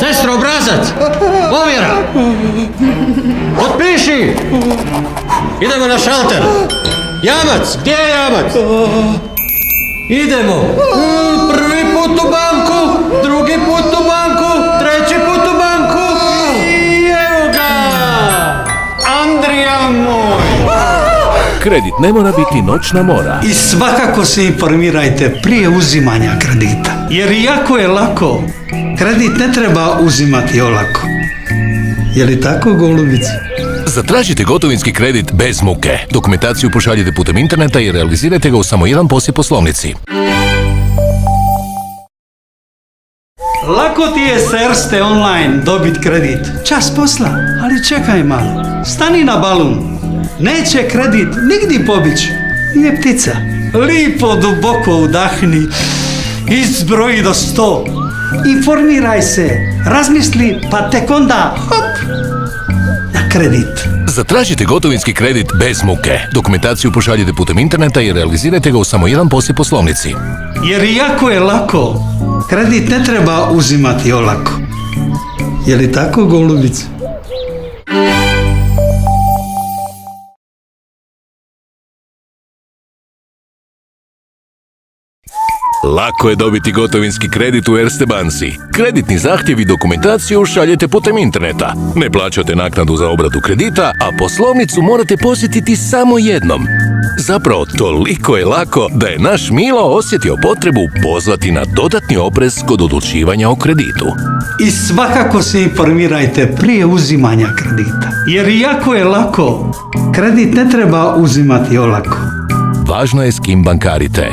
Sestro, obrazac! Ovjera! Potpiši! Idemo na šalter! Jamac! Gdje je jamac? Idemo! Prvi put u banku, drugi put u banku, treći put u banku i evo ga! Andrija moj! Kredit ne mora biti noćna mora. I svakako se informirajte prije uzimanja kredita. Jer jako je lako. Kredit ne treba uzimati olako. Je li tako, golubice? Zatražite gotovinski kredit bez muke. Dokumentaciju pošaljite putem interneta i realizirajte ga u samo jedan posjet poslovnici. Lako ti je s Erste online dobit kredit. Čas posla, ali čekaj malo. Stani na balun. Neće kredit nigdje pobići. Nije ptica. Lipo duboko udahni. Izbroji do 100. Informiraj se. Razmisli pa tek onda hop na kredit. Zatražite gotovinski kredit bez muke. Dokumentaciju pošaljite putem interneta i realizirajte ga u samo jedan posjet poslovnici. Jer jako je lako. Kredit ne treba uzimati olako. Je li tako, golubice? Lako je dobiti gotovinski kredit u Erste banci. Kreditni zahtjev i dokumentaciju šaljete putem interneta. Ne plaćate naknadu za obradu kredita, a poslovnicu morate posjetiti samo jednom. Zapravo, toliko je lako da je naš Milo osjetio potrebu pozvati na dodatni oprez kod odlučivanja o kreditu. I svakako se informirajte prije uzimanja kredita. Jer jako je lako. Kredit ne treba uzimati olako. Važno je s kim bankarite.